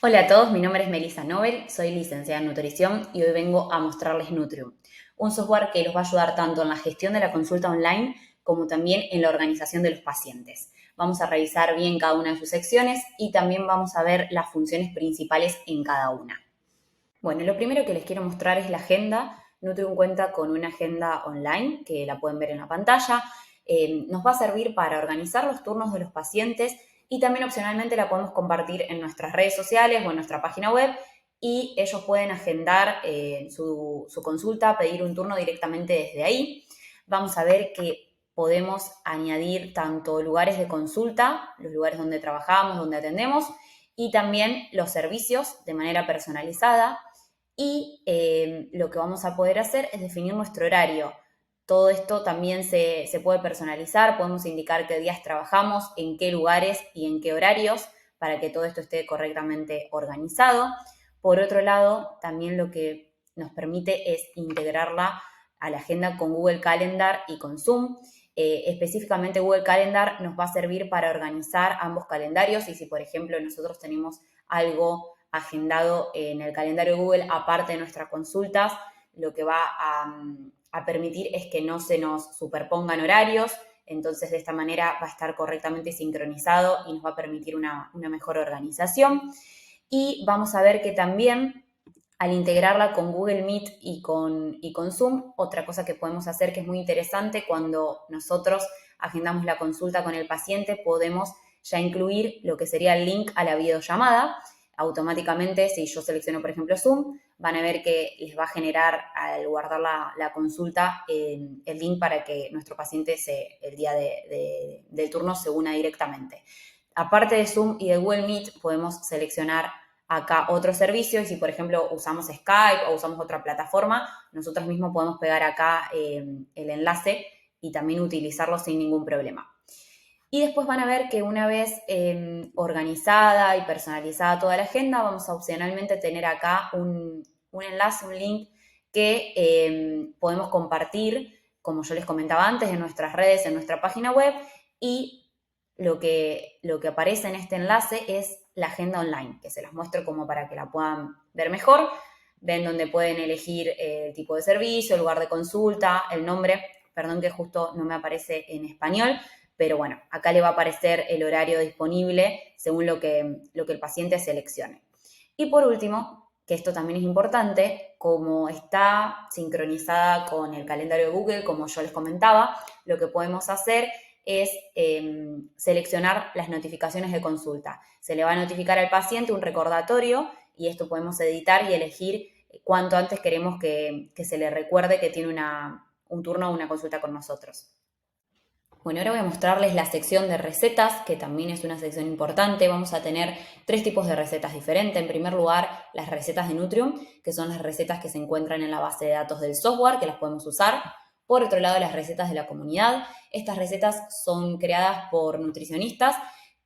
Hola a todos, mi nombre es Melissa Nobel, soy licenciada en nutrición y hoy vengo a mostrarles Nutrium, un software que los va a ayudar tanto en la gestión de la consulta online como también en la organización de los pacientes. Vamos a revisar bien cada una de sus secciones y también vamos a ver las funciones principales en cada una. Bueno, lo primero que les quiero mostrar es la agenda. Nutrium cuenta con una agenda online que la pueden ver en la pantalla. Nos va a servir para organizar los turnos de los pacientes y también opcionalmente la podemos compartir en nuestras redes sociales o en nuestra página web y ellos pueden agendar su consulta, pedir un turno directamente desde ahí. Vamos a ver que podemos añadir tanto lugares de consulta, los lugares donde trabajamos, donde atendemos, y también los servicios de manera personalizada. Y lo que vamos a poder hacer es definir nuestro horario. Todo esto también se puede personalizar, podemos indicar qué días trabajamos, en qué lugares y en qué horarios para que todo esto esté correctamente organizado. Por otro lado, también lo que nos permite es integrarla a la agenda con Google Calendar y con Zoom. Específicamente Google Calendar nos va a servir para organizar ambos calendarios y si por ejemplo nosotros tenemos algo agendado en el calendario Google aparte de nuestras consultas, lo que va a permitir es que no se nos superpongan horarios, entonces de esta manera va a estar correctamente sincronizado y nos va a permitir una mejor organización. Y vamos a ver que también al integrarla con Google Meet y con Zoom, otra cosa que podemos hacer que es muy interesante, cuando nosotros agendamos la consulta con el paciente, podemos ya incluir lo que sería el link a la videollamada. Automáticamente, si yo selecciono, por ejemplo, Zoom, van a ver que les va a generar, al guardar la consulta, el link para que nuestro paciente el día del turno se una directamente. Aparte de Zoom y de Google Meet, podemos seleccionar acá otro servicio y si, por ejemplo, usamos Skype o usamos otra plataforma, nosotros mismos podemos pegar acá el enlace y también utilizarlo sin ningún problema. Y después van a ver que una vez organizada y personalizada toda la agenda, vamos a opcionalmente tener acá un enlace, un link que podemos compartir, como yo les comentaba antes, en nuestras redes, en nuestra página web, y lo que aparece en este enlace es la agenda online, que se las muestro como para que la puedan ver mejor. Ven donde pueden elegir el tipo de servicio, el lugar de consulta, el nombre. Perdón que justo no me aparece en español, pero bueno, acá le va a aparecer el horario disponible según lo que el paciente seleccione. Y por último, que esto también es importante, como está sincronizada con el calendario de Google, como yo les comentaba, lo que podemos hacer es seleccionar las notificaciones de consulta. Se le va a notificar al paciente un recordatorio y esto podemos editar y elegir cuánto antes queremos que se le recuerde que tiene un turno o una consulta con nosotros. Bueno, ahora voy a mostrarles la sección de recetas, que también es una sección importante. Vamos a tener tres tipos de recetas diferentes. En primer lugar, las recetas de Nutrium, que son las recetas que se encuentran en la base de datos del software, que las podemos usar. Por otro lado, las recetas de la comunidad. Estas recetas son creadas por nutricionistas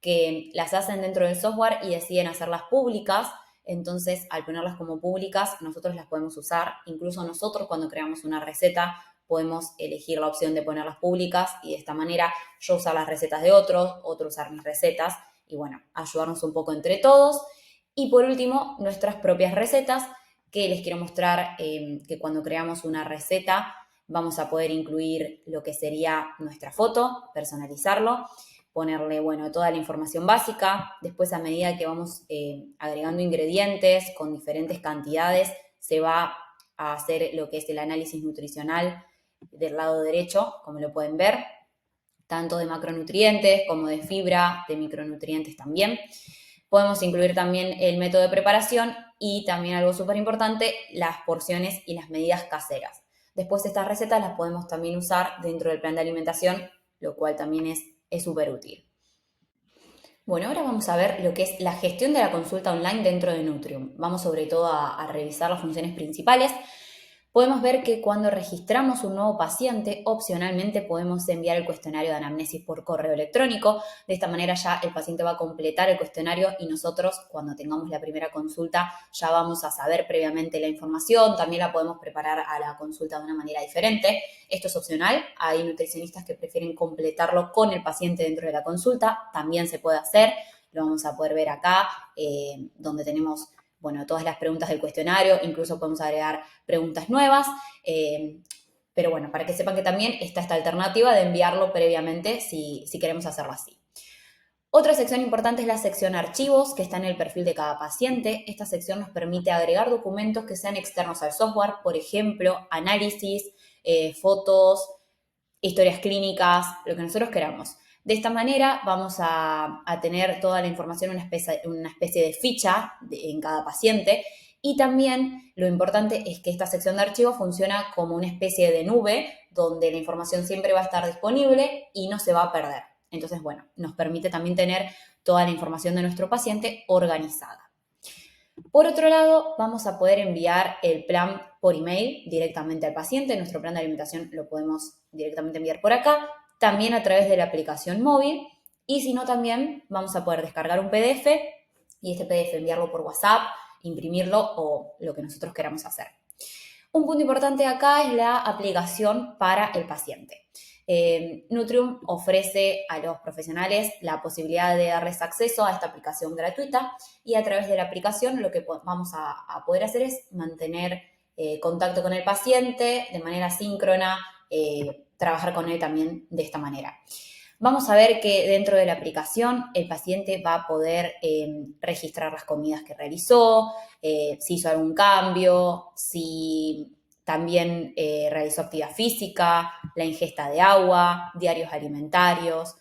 que las hacen dentro del software y deciden hacerlas públicas. Entonces, al ponerlas como públicas, nosotros las podemos usar. Incluso nosotros, cuando creamos una receta, podemos elegir la opción de ponerlas públicas y de esta manera yo usar las recetas de otros, otros usar mis recetas y bueno, ayudarnos un poco entre todos. Y por último, nuestras propias recetas, que les quiero mostrar que cuando creamos una receta vamos a poder incluir lo que sería nuestra foto, personalizarlo, ponerle, bueno, toda la información básica. Después, a medida que vamos agregando ingredientes con diferentes cantidades, se va a hacer lo que es el análisis nutricional del lado derecho, como lo pueden ver, tanto de macronutrientes como de fibra, de micronutrientes también. Podemos incluir también el método de preparación y también algo súper importante, las porciones y las medidas caseras. Después estas recetas las podemos también usar dentro del plan de alimentación, lo cual también es súper útil. Bueno, ahora vamos a ver lo que es la gestión de la consulta online dentro de Nutrium. Vamos sobre todo a revisar las funciones principales. Podemos ver que cuando registramos un nuevo paciente, opcionalmente podemos enviar el cuestionario de anamnesis por correo electrónico. De esta manera ya el paciente va a completar el cuestionario y nosotros, cuando tengamos la primera consulta, ya vamos a saber previamente la información. También la podemos preparar a la consulta de una manera diferente. Esto es opcional. Hay nutricionistas que prefieren completarlo con el paciente dentro de la consulta. También se puede hacer. lo vamos a poder ver acá, donde tenemos, bueno, todas las preguntas del cuestionario, incluso podemos agregar preguntas nuevas, pero bueno, para que sepan que también está esta alternativa de enviarlo previamente si queremos hacerlo así. Otra sección importante es la sección archivos, que está en el perfil de cada paciente. Esta sección nos permite agregar documentos que sean externos al software, por ejemplo, análisis, fotos, historias clínicas, lo que nosotros queramos. De esta manera vamos a tener toda la información en una especie de ficha en cada paciente, y también lo importante es que esta sección de archivos funciona como una especie de nube donde la información siempre va a estar disponible y no se va a perder. Entonces, bueno, nos permite también tener toda la información de nuestro paciente organizada. Por otro lado, vamos a poder enviar el plan por email directamente al paciente. Nuestro plan de alimentación lo podemos directamente enviar por acá, también a través de la aplicación móvil, y si no, también vamos a poder descargar un PDF y este PDF enviarlo por WhatsApp, imprimirlo o lo que nosotros queramos hacer. Un punto importante acá es la aplicación para el paciente. Nutrium ofrece a los profesionales la posibilidad de darles acceso a esta aplicación gratuita, y a través de la aplicación lo que vamos a poder hacer es mantener contacto con el paciente de manera síncrona, trabajar con él también de esta manera. Vamos a ver que dentro de la aplicación el paciente va a poder registrar las comidas que realizó, si hizo algún cambio, si también realizó actividad física, la ingesta de agua, diarios alimentarios,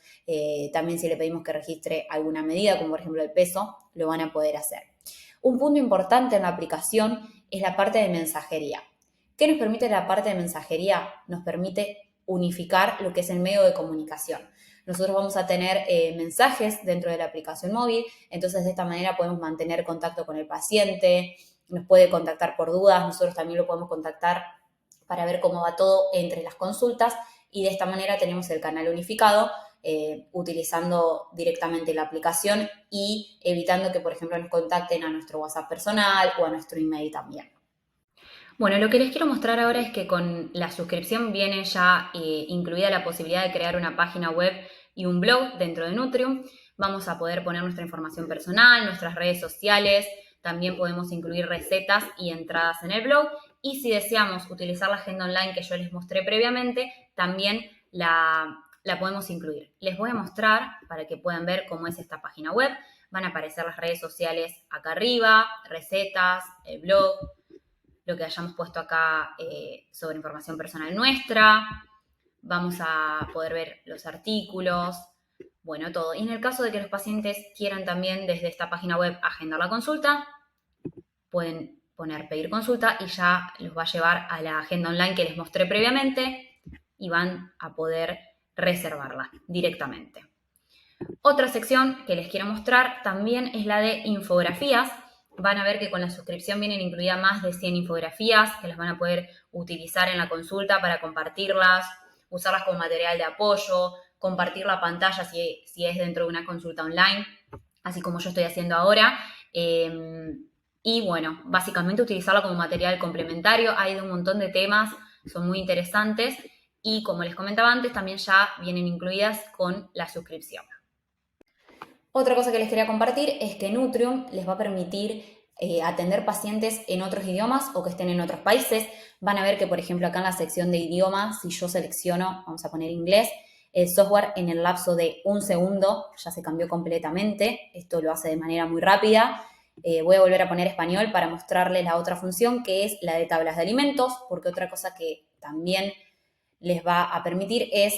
también si le pedimos que registre alguna medida, como por ejemplo el peso, lo van a poder hacer. Un punto importante en la aplicación es la parte de mensajería. ¿Qué nos permite la parte de mensajería? Nos permite unificar lo que es el medio de comunicación. Nosotros vamos a tener mensajes dentro de la aplicación móvil, entonces de esta manera podemos mantener contacto con el paciente, nos puede contactar por dudas, nosotros también lo podemos contactar para ver cómo va todo entre las consultas, y de esta manera tenemos el canal unificado, utilizando directamente la aplicación y evitando que, por ejemplo, nos contacten a nuestro WhatsApp personal o a nuestro email también. Bueno, lo que les quiero mostrar ahora es que con la suscripción viene ya incluida la posibilidad de crear una página web y un blog dentro de Nutrium. Vamos a poder poner nuestra información personal, nuestras redes sociales, también podemos incluir recetas y entradas en el blog, y si deseamos utilizar la agenda online que yo les mostré previamente, también la podemos incluir. Les voy a mostrar para que puedan ver cómo es esta página web. Van a aparecer las redes sociales acá arriba, recetas, el blog, lo que hayamos puesto acá sobre información personal nuestra. Vamos a poder ver los artículos, bueno, todo. Y en el caso de que los pacientes quieran también desde esta página web agendar la consulta, pueden poner pedir consulta y ya los va a llevar a la agenda online que les mostré previamente y van a poder reservarla directamente. Otra sección que les quiero mostrar también es la de infografías. Van a ver que con la suscripción vienen incluidas más de 100 infografías que las van a poder utilizar en la consulta para compartirlas, usarlas como material de apoyo, compartir la pantalla si es dentro de una consulta online, así como yo estoy haciendo ahora. Y bueno, básicamente utilizarla como material complementario. Hay de un montón de temas, son muy interesantes, y como les comentaba antes, también ya vienen incluidas con la suscripción. Otra cosa que les quería compartir es que Nutrium les va a permitir atender pacientes en otros idiomas o que estén en otros países. Van a ver que, por ejemplo, acá en la sección de idiomas, si yo selecciono, vamos a poner inglés, el software en el lapso de un segundo ya se cambió completamente. Esto lo hace de manera muy rápida. Voy a volver a poner español para mostrarles la otra función, que es la de tablas de alimentos, porque otra cosa que también les va a permitir es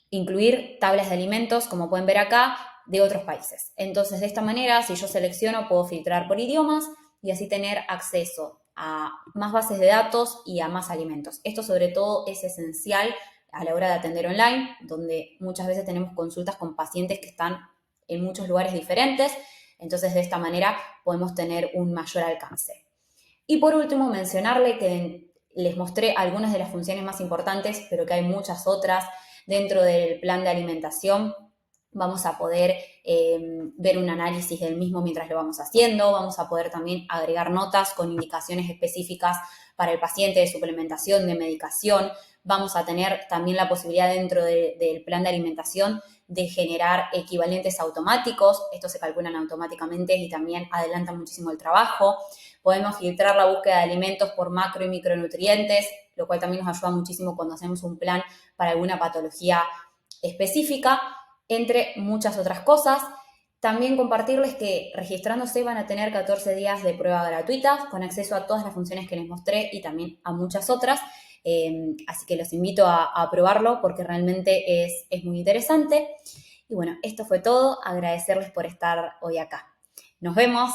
incluir tablas de alimentos, como pueden ver acá, de otros países. Entonces, de esta manera, si yo selecciono, puedo filtrar por idiomas y así tener acceso a más bases de datos y a más alimentos. Esto, sobre todo, es esencial a la hora de atender online, donde muchas veces tenemos consultas con pacientes que están en muchos lugares diferentes. Entonces, de esta manera podemos tener un mayor alcance. Y por último, mencionarle que les mostré algunas de las funciones más importantes, pero que hay muchas otras dentro del plan de alimentación. Vamos a poder ver un análisis del mismo mientras lo vamos haciendo. Vamos a poder también agregar notas con indicaciones específicas para el paciente de suplementación, de medicación. Vamos a tener también la posibilidad dentro del plan de alimentación de generar equivalentes automáticos. Estos se calculan automáticamente y también adelantan muchísimo el trabajo. Podemos filtrar la búsqueda de alimentos por macro y micronutrientes, lo cual también nos ayuda muchísimo cuando hacemos un plan para alguna patología específica, entre muchas otras cosas. También compartirles que registrándose van a tener 14 días de prueba gratuita con acceso a todas las funciones que les mostré y también a muchas otras. Así que los invito a probarlo porque realmente es muy interesante. Y bueno, esto fue todo. Agradecerles por estar hoy acá. Nos vemos.